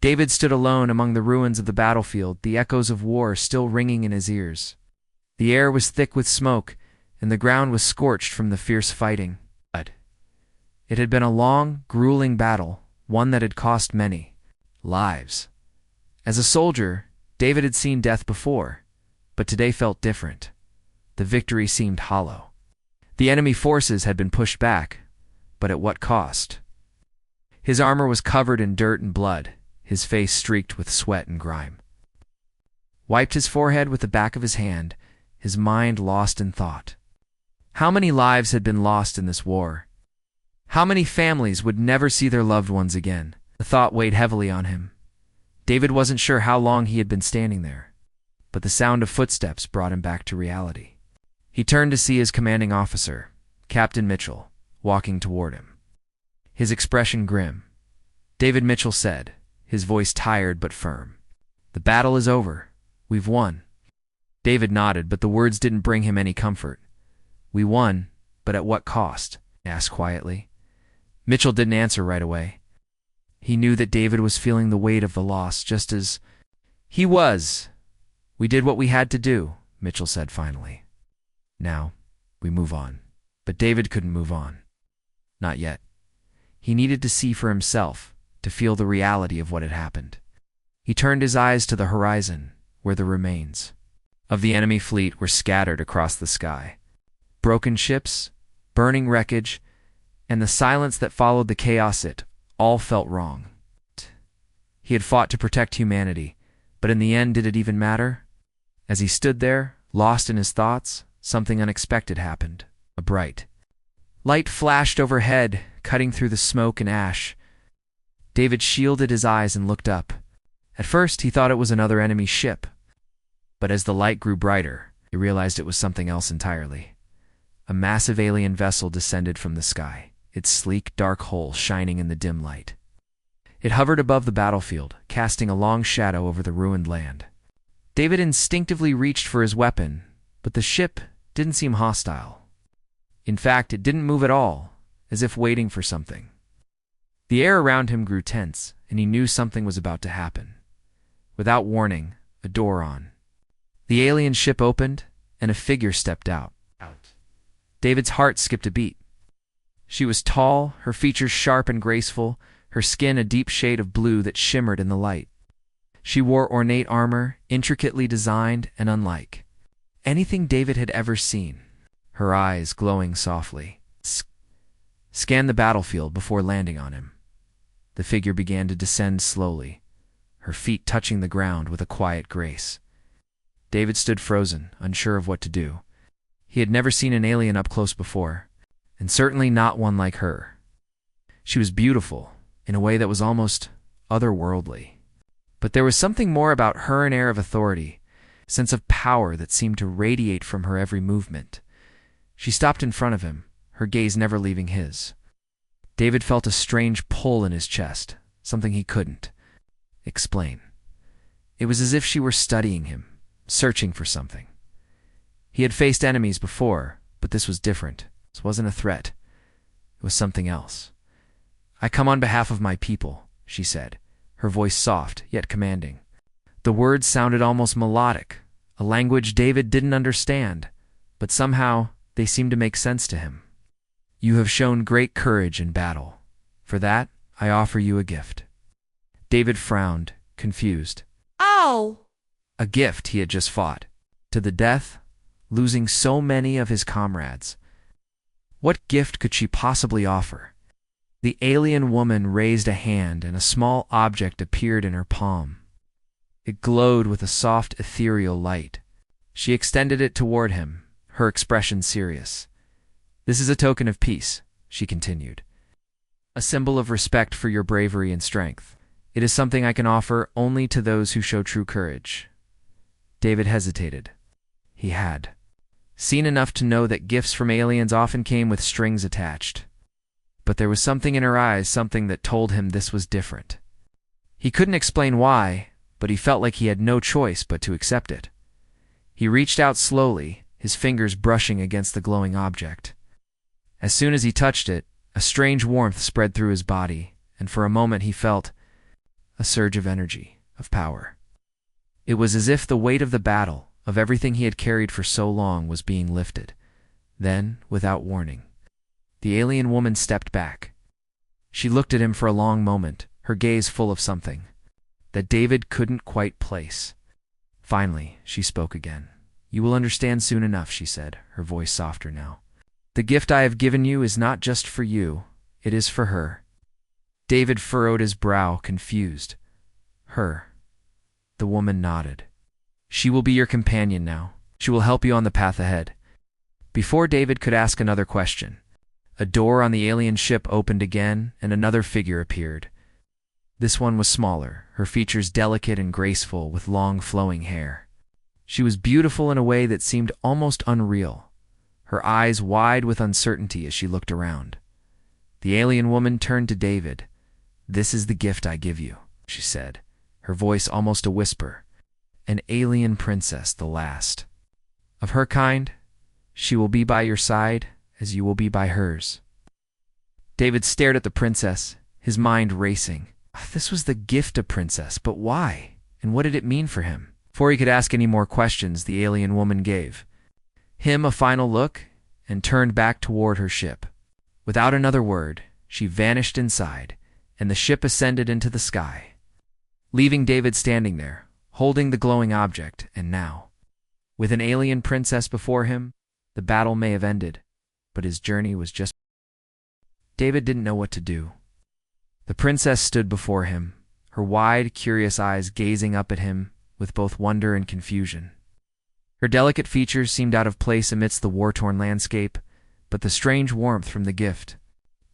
David stood alone among the ruins of the battlefield, the echoes of war still ringing in his ears. The air was thick with smoke, and the ground was scorched from the fierce fighting. It had been a long, grueling battle, one that had cost many lives. As a soldier, David had seen death before, but today felt different. The victory seemed hollow. The enemy forces had been pushed back, but at what cost? His armor was covered in dirt and blood, his face streaked with sweat and grime. Wiped his forehead with the back of his hand, his mind lost in thought. How many lives had been lost in this war? How many families would never see their loved ones again? The thought weighed heavily on him. David wasn't sure how long he had been standing there, but the sound of footsteps brought him back to reality. He turned to see his commanding officer, Captain Mitchell, walking toward him. His expression grim. David Mitchell said, his voice tired but firm, "The battle is over. We've won." David nodded, but the words didn't bring him any comfort. "We won, but at what cost?" he asked quietly. Mitchell didn't answer right away. He knew that David was feeling the weight of the loss just as he was. "We did what we had to do," Mitchell said finally. "Now, we move on." But David couldn't move on. Not yet. He needed to see for himself, to feel the reality of what had happened. He turned his eyes to the horizon, where the remains of the enemy fleet were scattered across the sky. Broken ships, burning wreckage, and the silence that followed the chaos, it all felt wrong. He had fought to protect humanity, but in the end, did it even matter? As he stood there, lost in his thoughts, something unexpected happened. A bright light flashed overhead, cutting through the smoke and ash. David shielded his eyes and looked up. At first, he thought it was another enemy ship, but as the light grew brighter, he realized it was something else entirely. A massive alien vessel descended from the sky, its sleek, dark hull shining in the dim light. It hovered above the battlefield, casting a long shadow over the ruined land. David instinctively reached for his weapon, but the ship didn't seem hostile. In fact, it didn't move at all, as if waiting for something. The air around him grew tense, and he knew something was about to happen. Without warning, a door on the alien ship opened, and a figure stepped out. David's heart skipped a beat. She was tall, her features sharp and graceful, her skin a deep shade of blue that shimmered in the light. She wore ornate armor, intricately designed and unlike anything David had ever seen. Her eyes, glowing softly, scanned the battlefield before landing on him. The figure began to descend slowly, her feet touching the ground with a quiet grace. David stood frozen, unsure of what to do. He had never seen an alien up close before, and certainly not one like her. She was beautiful, in a way that was almost otherworldly. But there was something more about her, an air of authority, a sense of power that seemed to radiate from her every movement. She stopped in front of him, her gaze never leaving his. David felt a strange pull in his chest, something he couldn't explain. It was as if she were studying him, searching for something. He had faced enemies before, but this was different. This wasn't a threat. It was something else. "I come on behalf of my people," she said, her voice soft, yet commanding. The words sounded almost melodic, a language David didn't understand, but somehow they seemed to make sense to him. "You have shown great courage in battle. For that, I offer you a gift." David frowned, confused. "Oh!" A gift he had just fought. To the death, losing so many of his comrades. What gift could she possibly offer? The alien woman raised a hand, and a small object appeared in her palm. It glowed with a soft, ethereal light. She extended it toward him, her expression serious. "This is a token of peace," she continued. "A symbol of respect for your bravery and strength. It is something I can offer only to those who show true courage." David hesitated. He had seen enough to know that gifts from aliens often came with strings attached. But there was something in her eyes, something that told him this was different. He couldn't explain why, but he felt like he had no choice but to accept it. He reached out slowly, his fingers brushing against the glowing object. As soon as he touched it, a strange warmth spread through his body, and for a moment he felt a surge of energy, of power. It was as if the weight of the battle, of everything he had carried for so long, was being lifted. Then, without warning, the alien woman stepped back. She looked at him for a long moment, her gaze full of something that David couldn't quite place. Finally, she spoke again. "You will understand soon enough," she said, her voice softer now. "The gift I have given you is not just for you, it is for her." David furrowed his brow, confused. Her. The woman nodded. "She will be your companion now. She will help you on the path ahead." Before David could ask another question, a door on the alien ship opened again, and another figure appeared. This one was smaller, her features delicate and graceful, with long flowing hair. She was beautiful in a way that seemed almost unreal, her eyes wide with uncertainty as she looked around. The alien woman turned to David. "This is the gift I give you," she said, her voice almost a whisper. "An alien princess, the last of her kind. She will be by your side as you will be by hers." David stared at the princess, his mind racing. This was the gift of princess, but why? And what did it mean for him? Before he could ask any more questions, the alien woman gave him a final look and turned back toward her ship. Without another word, she vanished inside, and the ship ascended into the sky, leaving David standing there, holding the glowing object. And now, with an alien princess before him, the battle may have ended, but his journey was just... David didn't know what to do. The princess stood before him, her wide, curious eyes gazing up at him with both wonder and confusion. Her delicate features seemed out of place amidst the war-torn landscape, but the strange warmth from the gift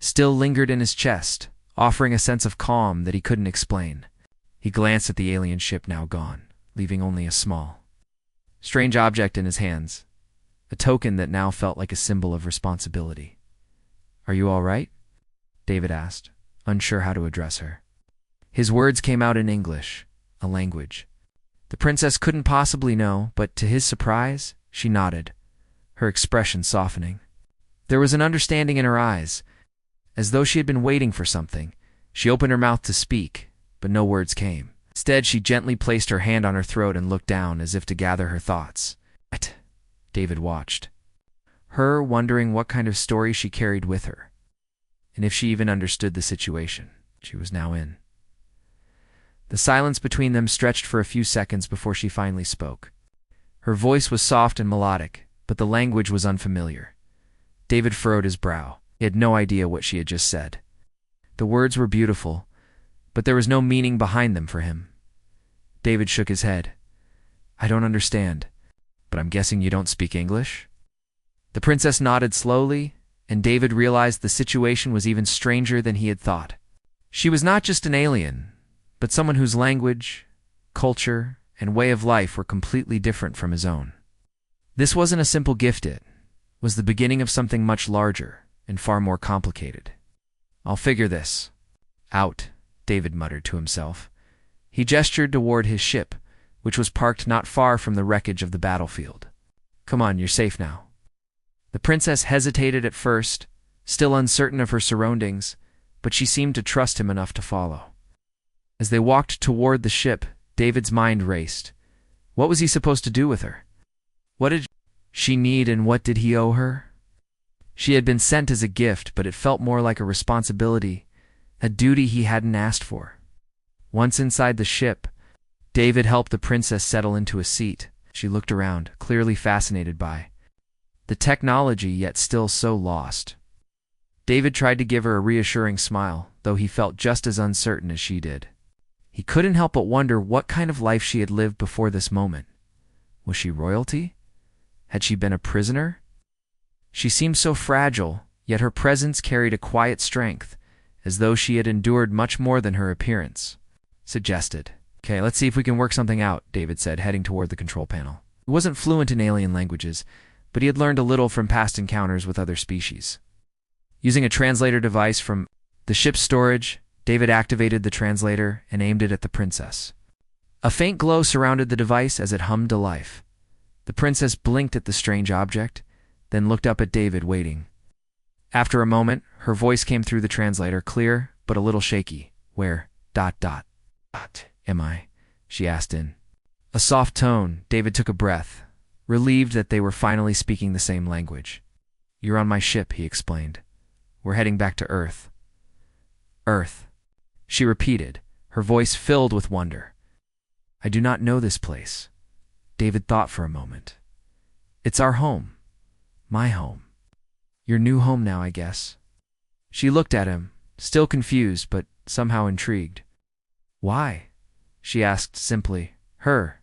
still lingered in his chest, offering a sense of calm that he couldn't explain. He glanced at the alien ship now gone, leaving only a small, strange object in his hands, a token that now felt like a symbol of responsibility. "Are you all right?" David asked, unsure how to address her. His words came out in English, a language the princess couldn't possibly know, but to his surprise, she nodded, her expression softening. There was an understanding in her eyes, as though she had been waiting for something. She opened her mouth to speak, but no words came. Instead, she gently placed her hand on her throat and looked down as if to gather her thoughts. What? David watched her, wondering what kind of story she carried with her, and if she even understood the situation she was now in. The silence between them stretched for a few seconds before she finally spoke. Her voice was soft and melodic, but the language was unfamiliar. David furrowed his brow. He had no idea what she had just said. The words were beautiful, but there was no meaning behind them for him. David shook his head. "I don't understand, but I'm guessing you don't speak English?" The princess nodded slowly, and David realized the situation was even stranger than he had thought. She was not just an alien, but someone whose language, culture, and way of life were completely different from his own. This wasn't a simple gift, it was the beginning of something much larger and far more complicated. "I'll figure this out," David muttered to himself. He gestured toward his ship, which was parked not far from the wreckage of the battlefield. "Come on, you're safe now." The princess hesitated at first, still uncertain of her surroundings, but she seemed to trust him enough to follow. As they walked toward the ship, David's mind raced. What was he supposed to do with her? What did she need, and what did he owe her? She had been sent as a gift, but it felt more like a responsibility, a duty he hadn't asked for. Once inside the ship, David helped the princess settle into a seat. She looked around, clearly fascinated by the technology, yet still so lost. David tried to give her a reassuring smile, though he felt just as uncertain as she did. He couldn't help but wonder what kind of life she had lived before this moment. Was she royalty? Had she been a prisoner? She seemed so fragile, yet her presence carried a quiet strength, as though she had endured much more than her appearance suggested. "Okay, let's see if we can work something out," David said, heading toward the control panel. He wasn't fluent in alien languages, but he had learned a little from past encounters with other species. Using a translator device from the ship's storage, David activated the translator and aimed it at the princess. A faint glow surrounded the device as it hummed to life. The princess blinked at the strange object, then looked up at David, waiting. After a moment, her voice came through the translator, clear but a little shaky. "Where... What am I? She asked in a soft tone. David took a breath, relieved that they were finally speaking the same language. You're on my ship, he explained. We're heading back to Earth. Earth, she repeated, her voice filled with wonder. I do not know this place. David thought for a moment. It's our home. My home. Your new home now, I guess. She looked at him, still confused but somehow intrigued. Why? She asked simply, her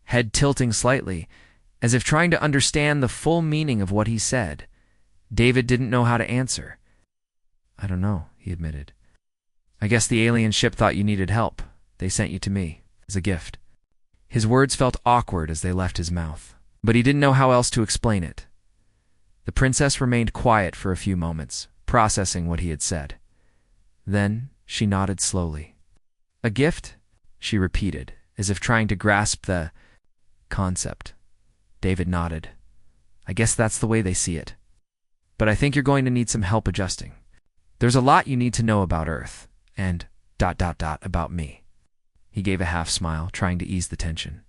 head tilting slightly, as if trying to understand the full meaning of what he said. David didn't know how to answer. I don't know, he admitted. I guess the alien ship thought you needed help. They sent you to me, as a gift. His words felt awkward as they left his mouth, but he didn't know how else to explain it. The princess remained quiet for a few moments, processing what he had said. Then she nodded slowly. A gift? She repeated, as if trying to grasp the concept. David nodded. I guess that's the way they see it. But I think you're going to need some help adjusting. There's a lot you need to know about Earth, and ... about me. He gave a half smile, trying to ease the tension.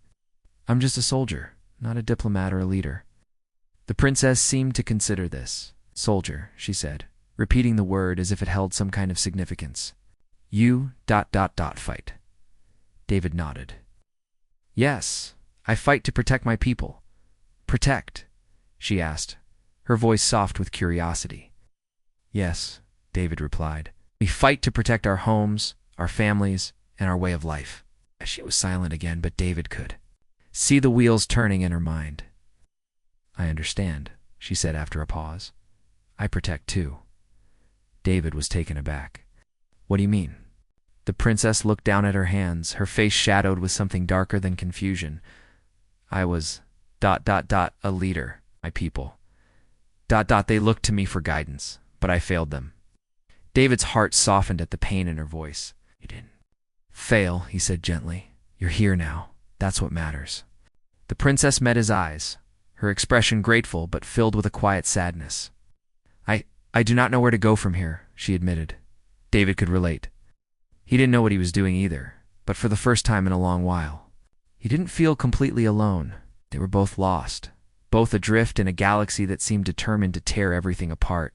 I'm just a soldier, not a diplomat or a leader. The princess seemed to consider this. Soldier, she said, repeating the word as if it held some kind of significance. You ... fight. David nodded. Yes, I fight to protect my people. Protect? She asked, her voice soft with curiosity. Yes, David replied. We fight to protect our homes, our families, and our way of life. She was silent again, but David could see the wheels turning in her mind. I understand, she said after a pause. I protect too. David was taken aback. What do you mean? The princess looked down at her hands, her face shadowed with something darker than confusion. I was ... a leader, my people. ... they looked to me for guidance, but I failed them. David's heart softened at the pain in her voice. You didn't fail, he said gently. You're here now. That's what matters. The princess met his eyes, her expression grateful but filled with a quiet sadness. I do not know where to go from here, she admitted. David could relate. He didn't know what he was doing either, but for the first time in a long while. He didn't feel completely alone. They were both lost, both adrift in a galaxy that seemed determined to tear everything apart.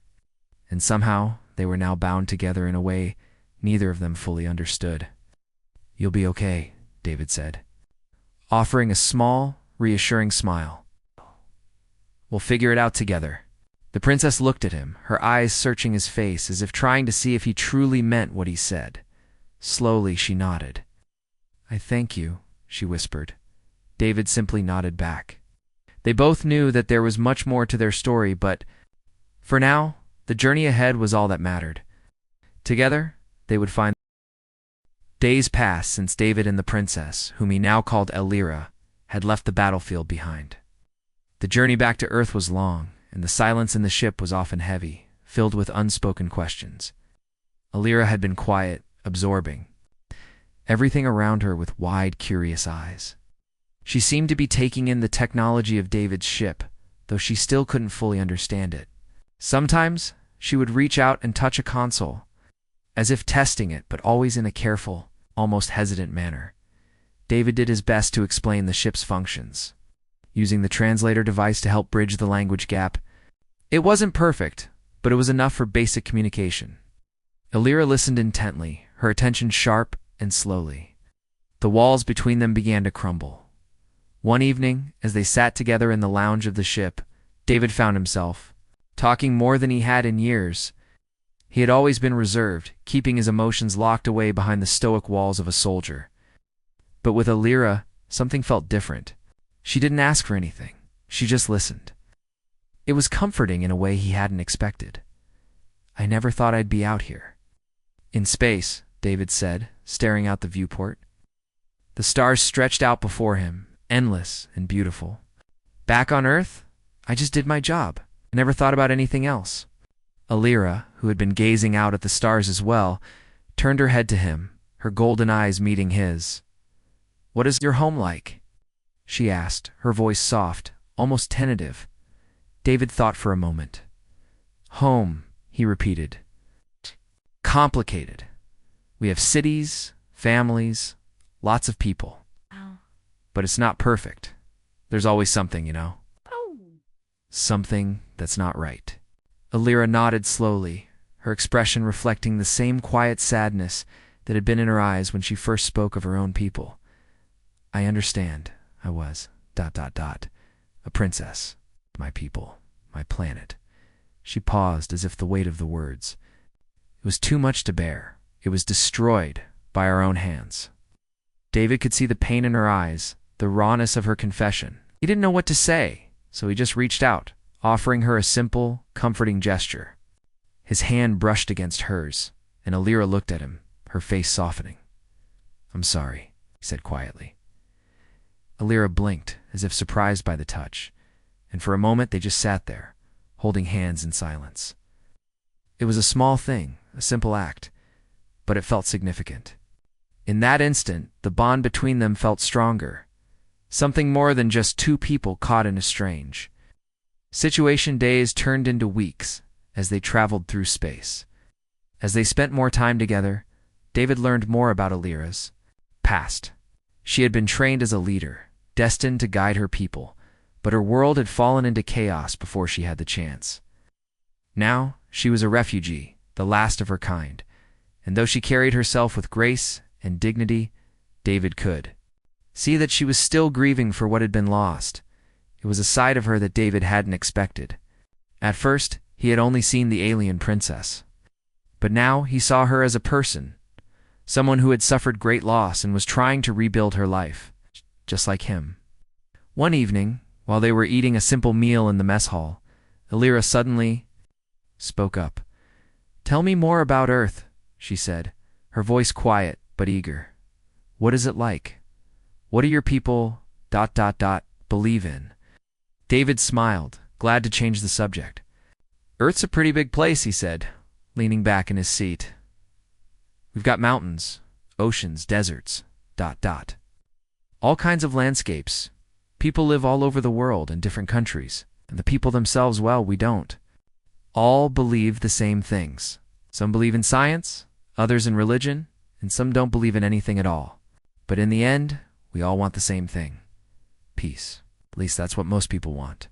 And somehow, they were now bound together in a way neither of them fully understood. You'll be okay, David said, offering a small, reassuring smile. We'll figure it out together. The princess looked at him, her eyes searching his face as if trying to see if he truly meant what he said. Slowly, she nodded. I thank you, she whispered. David simply nodded back. They both knew that there was much more to their story, but for now, the journey ahead was all that mattered. Together, they would find. Days passed since David and the princess, whom he now called Elira, had left the battlefield behind. The journey back to Earth was long, and the silence in the ship was often heavy, filled with unspoken questions. Elira had been quiet, absorbing everything around her with wide, curious eyes. She seemed to be taking in the technology of David's ship, though she still couldn't fully understand it. Sometimes, she would reach out and touch a console, as if testing it, but always in a careful, almost hesitant manner. David did his best to explain the ship's functions, using the translator device to help bridge the language gap. It wasn't perfect, but it was enough for basic communication. Elira listened intently, her attention sharp and slowly. The walls between them began to crumble. One evening, as they sat together in the lounge of the ship, David found himself talking more than he had in years. He had always been reserved, keeping his emotions locked away behind the stoic walls of a soldier. But with Elira, something felt different. She didn't ask for anything. She just listened. It was comforting in a way he hadn't expected. I never thought I'd be out here. In space, David said, staring out the viewport. The stars stretched out before him, endless and beautiful. Back on Earth, I just did my job. I never thought about anything else. Elira, who had been gazing out at the stars as well, turned her head to him, her golden eyes meeting his. What is your home like? She asked, her voice soft, almost tentative. David thought for a moment. Home, he repeated. Complicated. We have cities, families, Lots of people. Oh. But it's not perfect. There's always something, you know? Oh. Something that's not right. Alira nodded slowly, her expression reflecting the same quiet sadness that had been in her eyes when she first spoke of her own people. I understand. I was, ... a princess. My people. My planet. She paused as if the weight of the words. It was too much to bear. It was destroyed by our own hands. David could see the pain in her eyes, the rawness of her confession. He didn't know what to say, so he just reached out, offering her a simple, comforting gesture. His hand brushed against hers, and Alira looked at him, her face softening. I'm sorry, he said quietly. Alira blinked, as if surprised by the touch, and for a moment they just sat there, holding hands in silence. It was a small thing, a simple act, but it felt significant. In that instant, the bond between them felt stronger, something more than just two people caught in a strange situation. Days turned into weeks as they traveled through space. As they spent more time together, David learned more about Alira's past. She had been trained as a leader, destined to guide her people, but her world had fallen into chaos before she had the chance. Now, she was a refugee, the last of her kind, and though she carried herself with grace and dignity, David could see that she was still grieving for what had been lost. It was a side of her that David hadn't expected. At first, he had only seen the alien princess. But now he saw her as a person, someone who had suffered great loss and was trying to rebuild her life, just like him. One evening, while they were eating a simple meal in the mess hall, Alira suddenly spoke up. Tell me more about Earth, she said, her voice quiet but eager. What is it like? What do your people ... believe in? David smiled, glad to change the subject. Earth's a pretty big place, he said, leaning back in his seat. We've got mountains, oceans, deserts ... all kinds of landscapes. People live all over the world in different countries, and the people themselves, well, we don't. All believe the same things. Some believe in science, others in religion, and some don't believe in anything at all. But in the end, we all want the same thing. Peace. At least that's what most people want.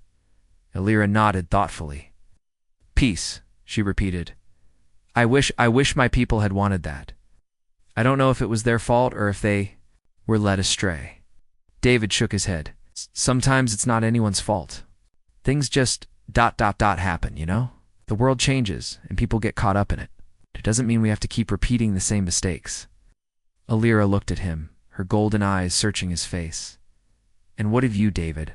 Alira nodded thoughtfully. Peace, she repeated. I wish my people had wanted that. I don't know if it was their fault or if they were led astray. David shook his head. Sometimes it's not anyone's fault. Things just ... happen, you know? The world changes, and people get caught up in it. It doesn't mean we have to keep repeating the same mistakes. Alira looked at him, her golden eyes searching his face. And what of you, David?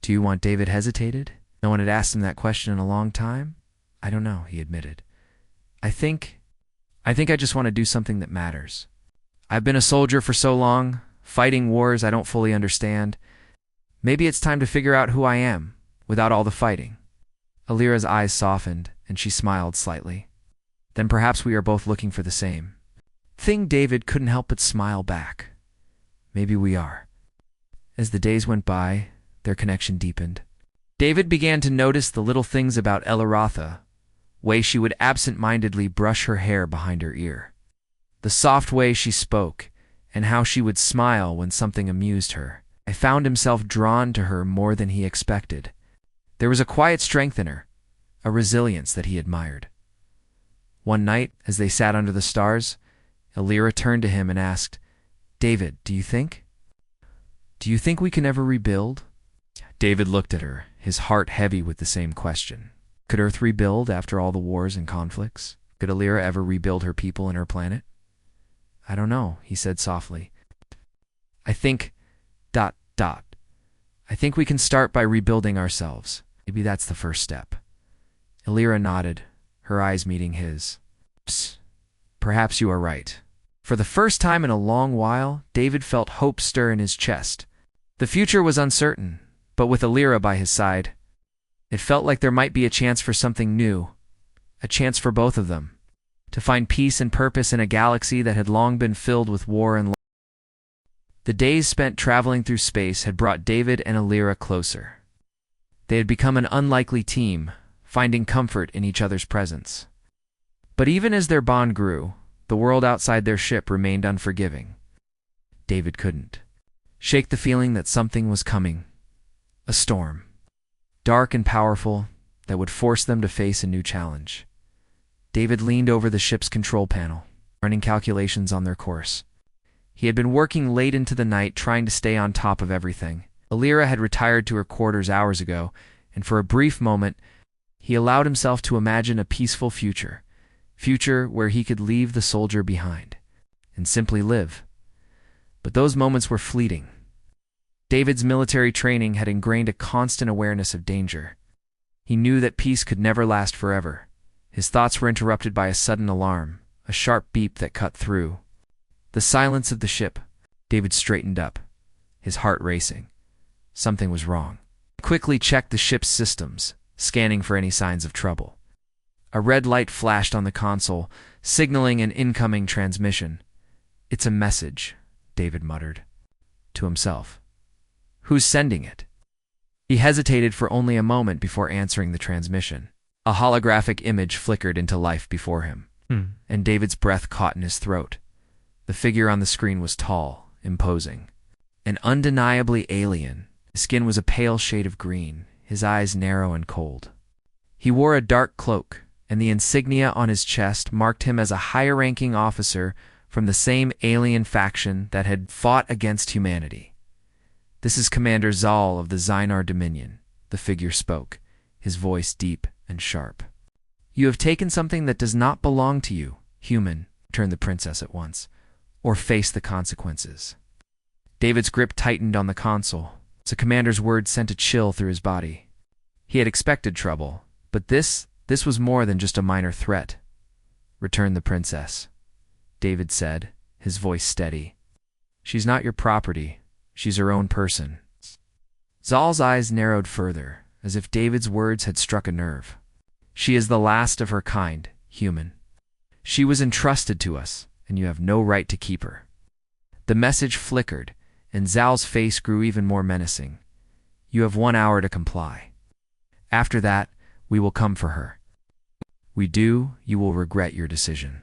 Do you want? David hesitated. No one had asked him that question in a long time. I don't know, he admitted. I think I just want to do something that matters. I've been a soldier for so long, fighting wars I don't fully understand. Maybe it's time to figure out who I am, without all the fighting. Alira's eyes softened, and she smiled slightly. Then perhaps we are both looking for the same thing. David couldn't help but smile back. Maybe we are. As the days went by, their connection deepened. David began to notice the little things about Elaratha, way she would absent-mindedly brush her hair behind her ear, the soft way she spoke, and how she would smile when something amused her. I found himself drawn to her more than he expected. There was a quiet strength in her, a resilience that he admired. One night, as they sat under the stars, Alira turned to him and asked, David, do you think we can ever rebuild? David looked at her, his heart heavy with the same question. Could Earth rebuild after all the wars and conflicts? Could Alira ever rebuild her people and her planet? I don't know, he said softly. I think ... I think we can start by rebuilding ourselves. Maybe that's the first step. Alira nodded, her eyes meeting his. Psst. Perhaps you are right. For the first time in a long while, David felt hope stir in his chest. The future was uncertain, but with Alira by his side, it felt like there might be a chance for something new, a chance for both of them, to find peace and purpose in a galaxy that had long been filled with war and loss. The days spent traveling through space had brought David and Alira closer. They had become an unlikely team, finding comfort in each other's presence. But even as their bond grew, the world outside their ship remained unforgiving. David couldn't shake the feeling that something was coming. A storm. Dark and powerful, that would force them to face a new challenge. David leaned over the ship's control panel, running calculations on their course. He had been working late into the night trying to stay on top of everything. Alira had retired to her quarters hours ago, and for a brief moment, he allowed himself to imagine a peaceful future where he could leave the soldier behind and simply live. But those moments were fleeting. David's military training had ingrained a constant awareness of danger. He knew that peace could never last forever. His thoughts were interrupted by a sudden alarm, a sharp beep that cut through the silence of the ship. David straightened up, his heart racing. Something was wrong. He quickly checked the ship's systems, scanning for any signs of trouble. A red light flashed on the console, signaling an incoming transmission. "It's a message," David muttered to himself. "Who's sending it?" He hesitated for only a moment before answering the transmission. A holographic image flickered into life before him, and David's breath caught in his throat. The figure on the screen was tall, imposing, and undeniably alien. His skin was a pale shade of green, his eyes narrow and cold. He wore a dark cloak, and the insignia on his chest marked him as a higher-ranking officer from the same alien faction that had fought against humanity. "This is Commander Zal of the Zynar Dominion," the figure spoke, his voice deep and sharp. "You have taken something that does not belong to you, human," returned the princess at once, "or face the consequences." David's grip tightened on the console. The commander's words sent a chill through his body. He had expected trouble, but this was more than just a minor threat. "Return the princess," David said, his voice steady. "She's not your property. She's her own person." Zal's eyes narrowed further, as if David's words had struck a nerve. "She is the last of her kind, human. She was entrusted to us, and you have no right to keep her." The message flickered, and Zal's face grew even more menacing. "You have 1 hour to comply. After that, we will come for her. We do, you will regret your decision."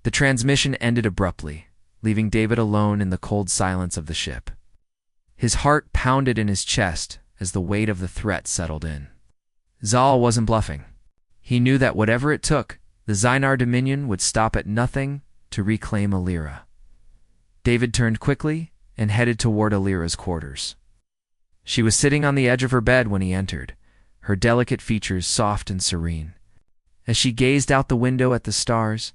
The transmission ended abruptly, leaving David alone in the cold silence of the ship. His heart pounded in his chest as the weight of the threat settled in. Zal wasn't bluffing. He knew that whatever it took, the Zynar Dominion would stop at nothing to reclaim Alira. David turned quickly and headed toward Alira's quarters. She was sitting on the edge of her bed when he entered, her delicate features soft and serene. As she gazed out the window at the stars,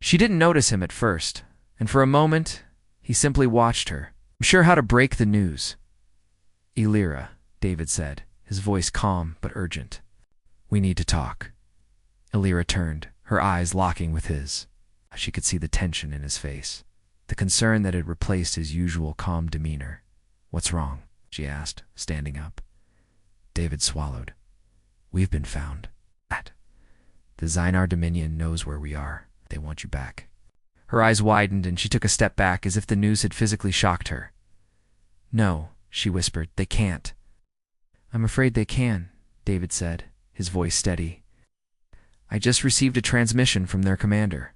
she didn't notice him at first, and for a moment, he simply watched her, unsure how to break the news. "Alira," David said, his voice calm but urgent. "We need to talk." Alira turned, her eyes locking with his. She could see the tension in his face, the concern that had replaced his usual calm demeanor. "What's wrong?" she asked, standing up. David swallowed. "We've been found. The Zynar Dominion knows where we are. They want you back." Her eyes widened and she took a step back as if the news had physically shocked her. "No," she whispered, "they can't." "I'm afraid they can," David said, his voice steady. "I just received a transmission from their commander.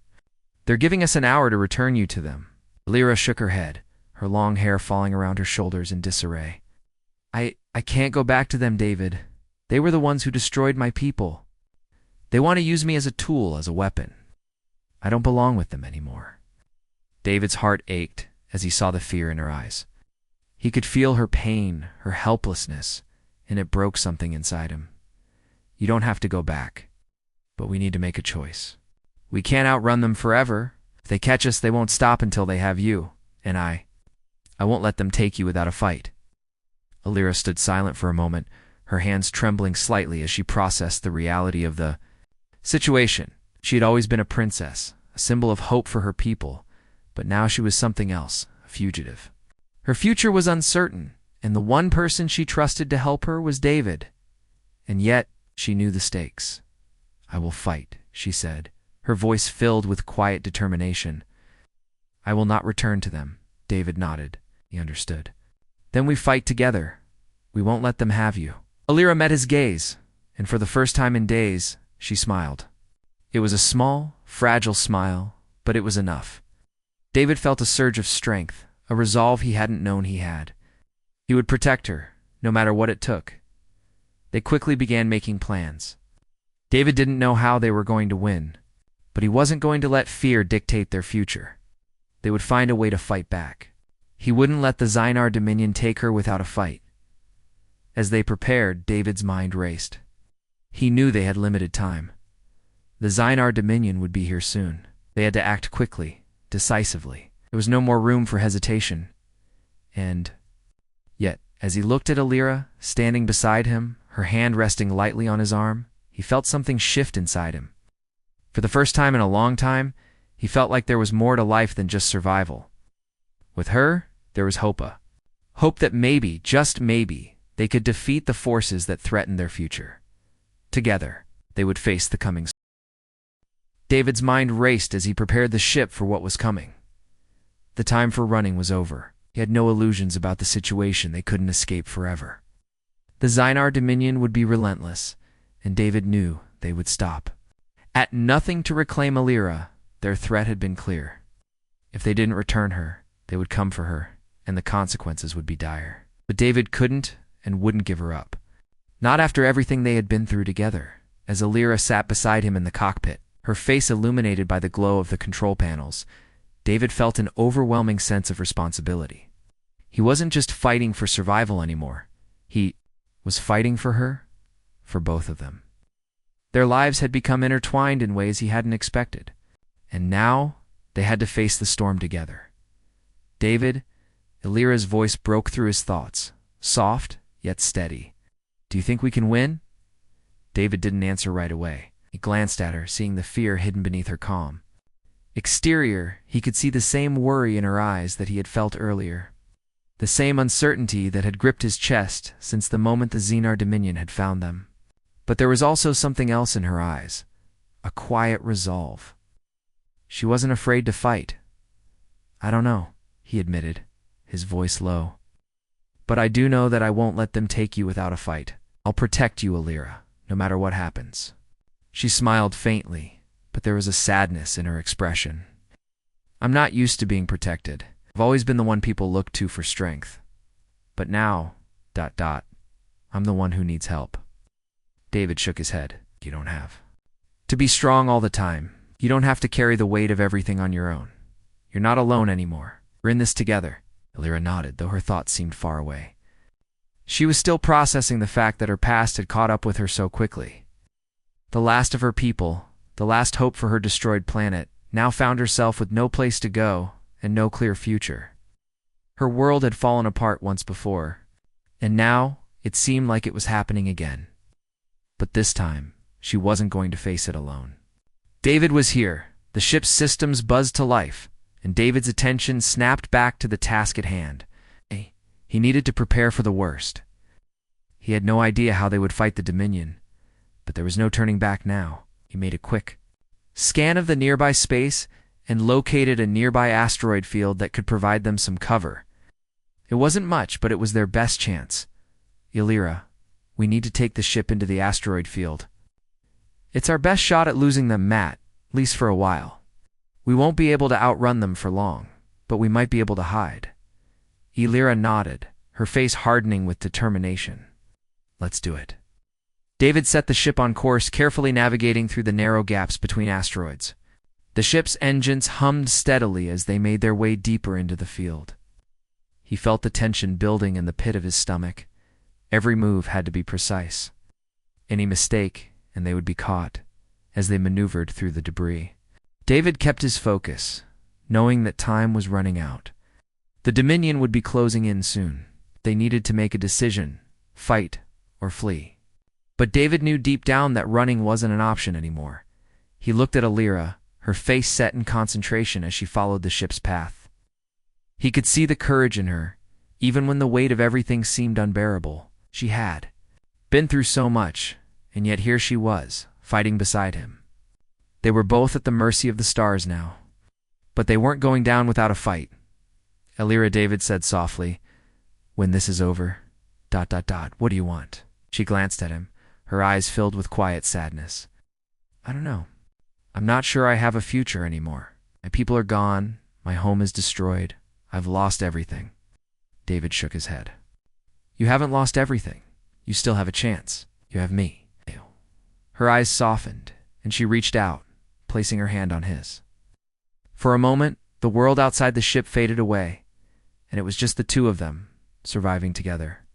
They're giving us an hour to return you to them." Alira shook her head, her long hair falling around her shoulders in disarray. I can't go back to them, David. They were the ones who destroyed my people. They want to use me as a tool, as a weapon. I don't belong with them anymore." David's heart ached as he saw the fear in her eyes. He could feel her pain, her helplessness, and it broke something inside him. "You don't have to go back, but we need to make a choice. We can't outrun them forever. If they catch us, they won't stop until they have you, and I won't let them take you without a fight." Alira stood silent for a moment, her hands trembling slightly as she processed the reality of the situation. She had always been a princess, a symbol of hope for her people, but now she was something else, a fugitive. Her future was uncertain, and the one person she trusted to help her was David. And yet, she knew the stakes. "I will fight," she said, her voice filled with quiet determination. "I will not return to them." David nodded. He understood. "Then we fight together. We won't let them have you." Alira met his gaze, and for the first time in days, she smiled. It was a small, fragile smile, but it was enough. David felt a surge of strength, a resolve he hadn't known he had. He would protect her, no matter what it took. They quickly began making plans. David didn't know how they were going to win, but he wasn't going to let fear dictate their future. They would find a way to fight back. He wouldn't let the Scifi Dominion take her without a fight. As they prepared, David's mind raced. He knew they had limited time. The Scifi Dominion would be here soon. They had to act quickly, decisively. There was no more room for hesitation. And yet, as he looked at Alira, standing beside him, her hand resting lightly on his arm, he felt something shift inside him. For the first time in a long time, he felt like there was more to life than just survival. With her, there was hope. Hope that maybe, just maybe, they could defeat the forces that threatened their future. Together, they would face the coming storm. David's mind raced as he prepared the ship for what was coming. The time for running was over. He had no illusions about the situation. They couldn't escape forever. The Scifi Dominion would be relentless, and David knew they would stop. At nothing to reclaim Alira, their threat had been clear. If they didn't return her, they would come for her, and the consequences would be dire. But David couldn't and wouldn't give her up. Not after everything they had been through together. As Alira sat beside him in the cockpit, her face illuminated by the glow of the control panels, David felt an overwhelming sense of responsibility. He wasn't just fighting for survival anymore. He was fighting for her, for both of them. Their lives had become intertwined in ways he hadn't expected, and now they had to face the storm together. David, Alira's voice broke through his thoughts, soft yet steady. "Do you think we can win?" David didn't answer right away. He glanced at her, seeing the fear hidden beneath her calm. Exterior, he could see the same worry in her eyes that he had felt earlier. The same uncertainty that had gripped his chest since the moment the Scifi Dominion had found them. But there was also something else in her eyes, a quiet resolve. She wasn't afraid to fight. "I don't know," he admitted, his voice low. "But I do know that I won't let them take you without a fight. I'll protect you, Alira, no matter what happens." She smiled faintly, but there was a sadness in her expression. "I'm not used to being protected. I've always been the one people look to for strength. But now, I'm the one who needs help." David shook his head. "You don't have to be strong all the time. You don't have to carry the weight of everything on your own. You're not alone anymore. We're in this together." Alira nodded, though her thoughts seemed far away. She was still processing the fact that her past had caught up with her so quickly. The last of her people, the last hope for her destroyed planet, now found herself with no place to go and no clear future. Her world had fallen apart once before, and now it seemed like it was happening again. But this time, she wasn't going to face it alone. David was here. The ship's systems buzzed to life, and David's attention snapped back to the task at hand. He needed to prepare for the worst. He had no idea how they would fight the Dominion, but there was no turning back now. He made a quick scan of the nearby space and located a nearby asteroid field that could provide them some cover. It wasn't much, but it was their best chance. "Alira, we need to take the ship into the asteroid field. It's our best shot at losing them, at least for a while. We won't be able to outrun them for long, but we might be able to hide." Alira nodded, her face hardening with determination. "Let's do it." David set the ship on course, carefully navigating through the narrow gaps between asteroids. The ship's engines hummed steadily as they made their way deeper into the field. He felt the tension building in the pit of his stomach. Every move had to be precise. Any mistake, and they would be caught, as they maneuvered through the debris. David kept his focus, knowing that time was running out. The Dominion would be closing in soon. They needed to make a decision, fight or flee. But David knew deep down that running wasn't an option anymore. He looked at Alira, her face set in concentration as she followed the ship's path. He could see the courage in her, even when the weight of everything seemed unbearable. She had been through so much, and yet here she was, fighting beside him. They were both at the mercy of the stars now. But they weren't going down without a fight. "Alira," David said softly, "when this is over, what do you want?" She glanced at him, her eyes filled with quiet sadness. "I don't know. I'm not sure I have a future anymore. My people are gone, my home is destroyed. I've lost everything. David shook his head. You haven't lost everything. You still have a chance. You have me. Her eyes softened, and she reached out, placing her hand on his. For a moment, the world outside the ship faded away, and it was just the two of them, surviving together.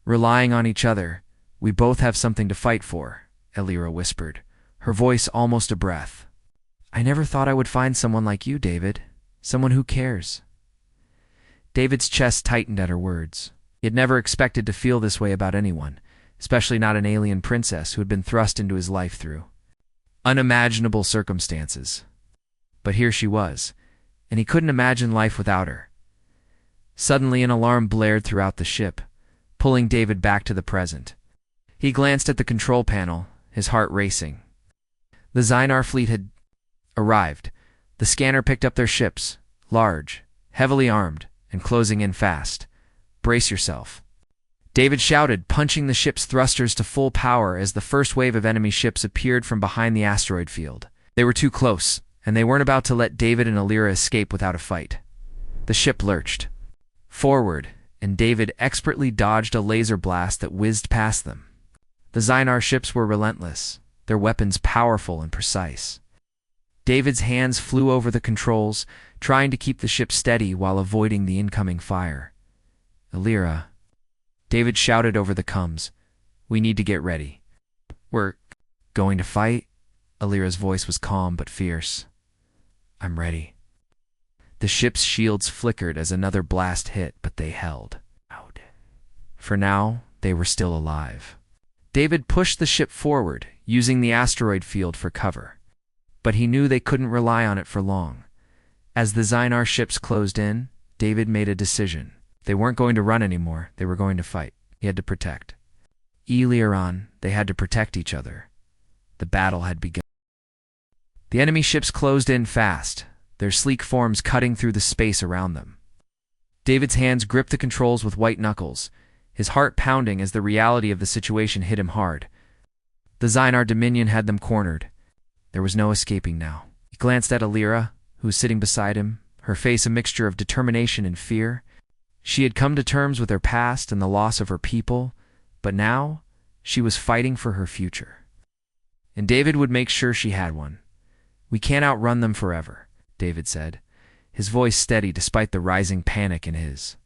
Relying on each other, we both have something to fight for, Elira whispered, her voice almost a breath. I never thought I would find someone like you, David. Someone who cares. David's chest tightened at her words. He had never expected to feel this way about anyone, especially not an alien princess who had been thrust into his life through unimaginable circumstances. But here she was, and he couldn't imagine life without her. Suddenly an alarm blared throughout the ship, pulling David back to the present. He glanced at the control panel, his heart racing. The Zynar fleet had arrived. The scanner picked up their ships, large, heavily armed, and closing in fast. Brace yourself. David shouted, punching the ship's thrusters to full power as the first wave of enemy ships appeared from behind the asteroid field. They were too close, and they weren't about to let David and Elira escape without a fight. The ship lurched forward, and David expertly dodged a laser blast that whizzed past them. The Zynar ships were relentless, their weapons powerful and precise. David's hands flew over the controls, trying to keep the ship steady while avoiding the incoming fire. Elira, David shouted over the comms, we need to get ready. We're going to fight? Elira's voice was calm but fierce. I'm ready. The ship's shields flickered as another blast hit, but they held. For now, they were still alive. David pushed the ship forward, using the asteroid field for cover. But he knew they couldn't rely on it for long. As the Zynar ships closed in, David made a decision. They weren't going to run anymore, they were going to fight. He had to protect. Eliran, they had to protect each other. The battle had begun. The enemy ships closed in fast, their sleek forms cutting through the space around them. David's hands gripped the controls with white knuckles, his heart pounding as the reality of the situation hit him hard. The Zynar Dominion had them cornered. There was no escaping now. He glanced at Elira, who was sitting beside him, her face a mixture of determination and fear. She had come to terms with her past and the loss of her people, but now she was fighting for her future. And David would make sure she had one. We can't outrun them forever, David said, his voice steady despite the rising panic in his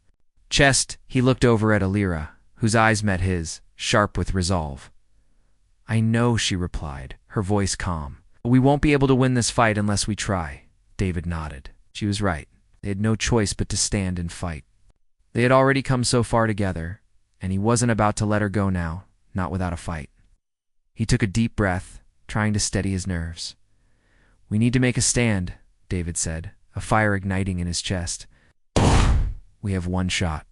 chest. He looked over at Elira, whose eyes met his, sharp with resolve. I know, she replied, her voice calm. We won't be able to win this fight unless we try. David nodded. She was right. They had no choice but to stand and fight. They had already come so far together, and he wasn't about to let her go now, not without a fight. He took a deep breath, trying to steady his nerves. We need to make a stand, David said, a fire igniting in his chest. We have one shot.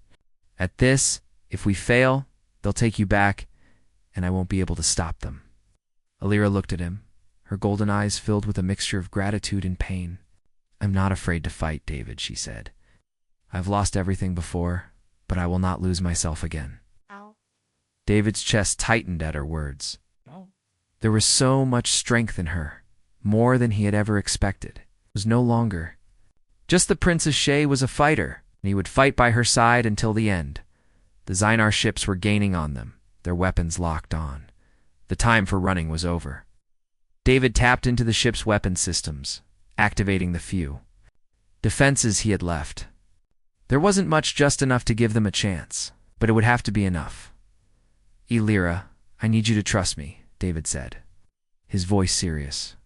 At this, if we fail, they'll take you back, and I won't be able to stop them. Elira looked at him, her golden eyes filled with a mixture of gratitude and pain. I'm not afraid to fight, David, she said. I've lost everything before, but I will not lose myself again. Ow. David's chest tightened at her words. No. There was so much strength in her, more than he had ever expected. It was no longer. Just the Princess Shay was a fighter, and he would fight by her side until the end. The Zynar ships were gaining on them, their weapons locked on. The time for running was over. David tapped into the ship's weapon systems, activating the few defenses he had left. There wasn't much, just enough to give them a chance, but it would have to be enough. Elira, I need you to trust me, David said, his voice serious.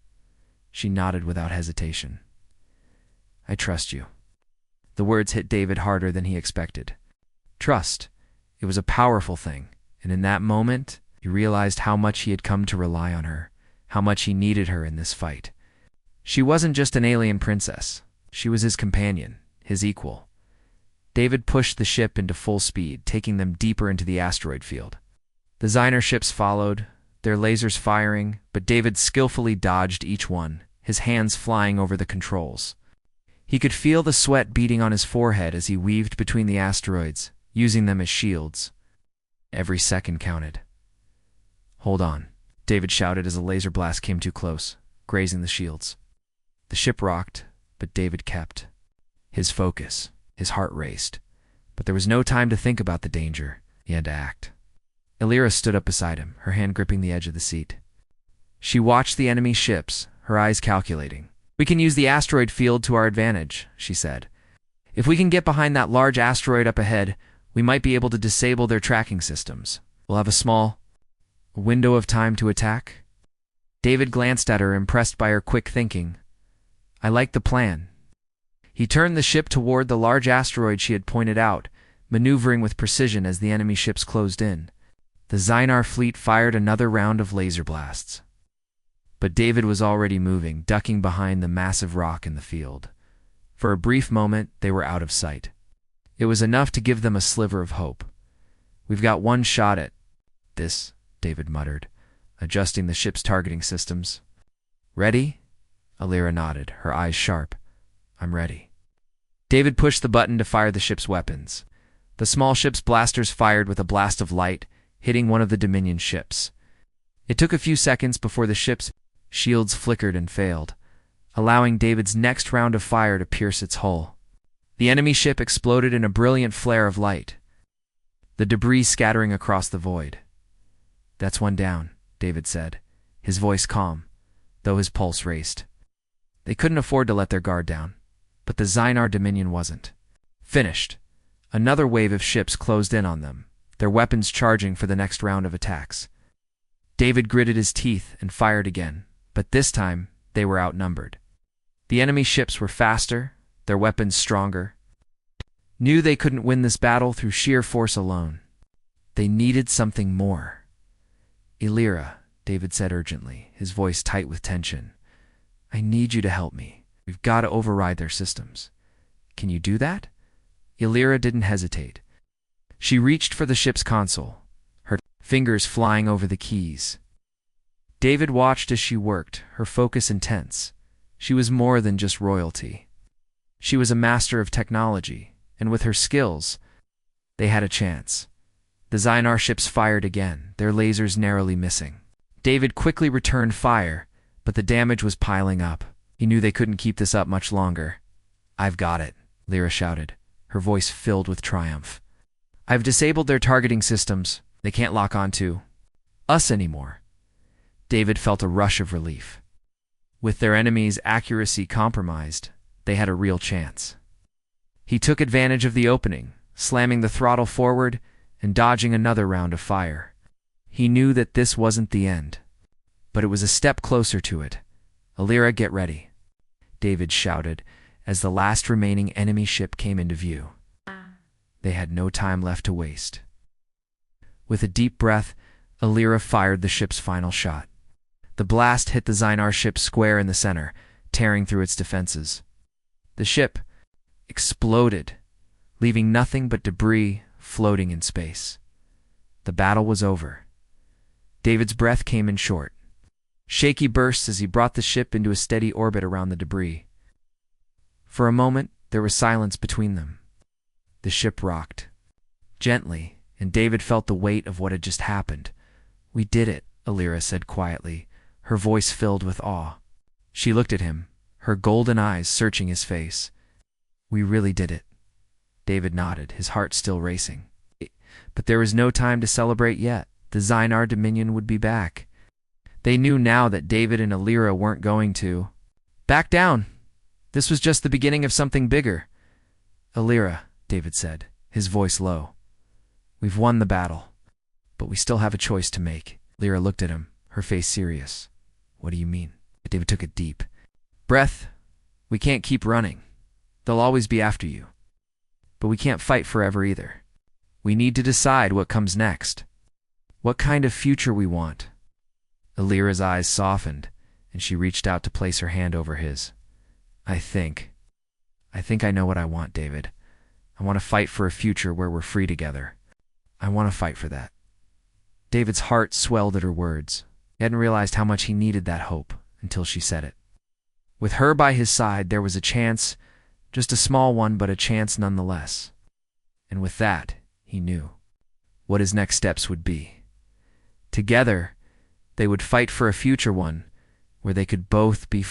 She nodded without hesitation. I trust you. The words hit David harder than he expected. Trust. It was a powerful thing, and in that moment, he realized how much he had come to rely on her, how much he needed her in this fight. She wasn't just an alien princess. She was his companion, his equal. David pushed the ship into full speed, taking them deeper into the asteroid field. The Zynar ships followed, their lasers firing, but David skillfully dodged each one, his hands flying over the controls. He could feel the sweat beating on his forehead as he weaved between the asteroids, using them as shields. Every second counted. Hold on, David shouted as a laser blast came too close, grazing the shields. The ship rocked, but David kept his focus. His heart raced, but there was no time to think about the danger. He had to act. Illyra stood up beside him, her hand gripping the edge of the seat. She watched the enemy ships, her eyes calculating. "We can use the asteroid field to our advantage," she said. "If we can get behind that large asteroid up ahead, we might be able to disable their tracking systems. We'll have a small window of time to attack." David glanced at her, impressed by her quick thinking. "I like the plan." He turned the ship toward the large asteroid she had pointed out, maneuvering with precision as the enemy ships closed in. The Xinar fleet fired another round of laser blasts. But David was already moving, ducking behind the massive rock in the field. For a brief moment, they were out of sight. It was enough to give them a sliver of hope. "We've got one shot at this," David muttered, adjusting the ship's targeting systems. "Ready?" Illyra nodded, her eyes sharp. "I'm ready." David pushed the button to fire the ship's weapons. The small ship's blasters fired with a blast of light, hitting one of the Dominion ships. It took a few seconds before the ship's shields flickered and failed, allowing David's next round of fire to pierce its hull. The enemy ship exploded in a brilliant flare of light, the debris scattering across the void. "That's one down," David said, his voice calm, though his pulse raced. They couldn't afford to let their guard down, but the Xinar Dominion wasn't. Finished. Another wave of ships closed in on them, their weapons charging for the next round of attacks. David gritted his teeth and fired again, but this time they were outnumbered. The enemy ships were faster, their weapons stronger. Knew they couldn't win this battle through sheer force alone. They needed something more. "Illyra," David said urgently, his voice tight with tension. "I need you to help me. We've got to override their systems." "Can you do that?" Illyra didn't hesitate. She reached for the ship's console, her fingers flying over the keys. David watched as she worked, her focus intense. She was more than just royalty. She was a master of technology, and with her skills, they had a chance. The Xinar ships fired again, their lasers narrowly missing. David quickly returned fire, but the damage was piling up. He knew they couldn't keep this up much longer. "I've got it," Illyra shouted, her voice filled with triumph. "I've disabled their targeting systems. They can't lock onto us anymore." David felt a rush of relief. With their enemy's accuracy compromised, they had a real chance. He took advantage of the opening, slamming the throttle forward and dodging another round of fire. He knew that this wasn't the end, but it was a step closer to it. "Illyra, get ready," David shouted as the last remaining enemy ship came into view. They had no time left to waste. With a deep breath, Illyra fired the ship's final shot. The blast hit the Xinar ship square in the center, tearing through its defenses. The ship exploded, leaving nothing but debris floating in space. The battle was over. David's breath came in short, shaky bursts as he brought the ship into a steady orbit around the debris. For a moment, there was silence between them. The ship rocked gently, and David felt the weight of what had just happened. "We did it," Illyra said quietly, her voice filled with awe. She looked at him, her golden eyes searching his face. "We really did it." David nodded, his heart still racing. But there was no time to celebrate yet. The Xinar Dominion would be back. They knew now that David and Illyra weren't going to back down. This was just the beginning of something bigger. "Illyra," David said, his voice low. "We've won the battle, but we still have a choice to make." Illyra looked at him, her face serious. "What do you mean?" David took a deep breath. "We can't keep running. They'll always be after you. But we can't fight forever either. We need to decide what comes next. What kind of future we want." Illyra's eyes softened, and she reached out to place her hand over his. I think I know what I want, David. I want to fight for a future where we're free together. I want to fight for that." David's heart swelled at her words. He hadn't realized how much he needed that hope until she said it. With her by his side, there was a chance, just a small one, but a chance nonetheless. And with that, he knew what his next steps would be. Together, they would fight for a future one where they could both be free.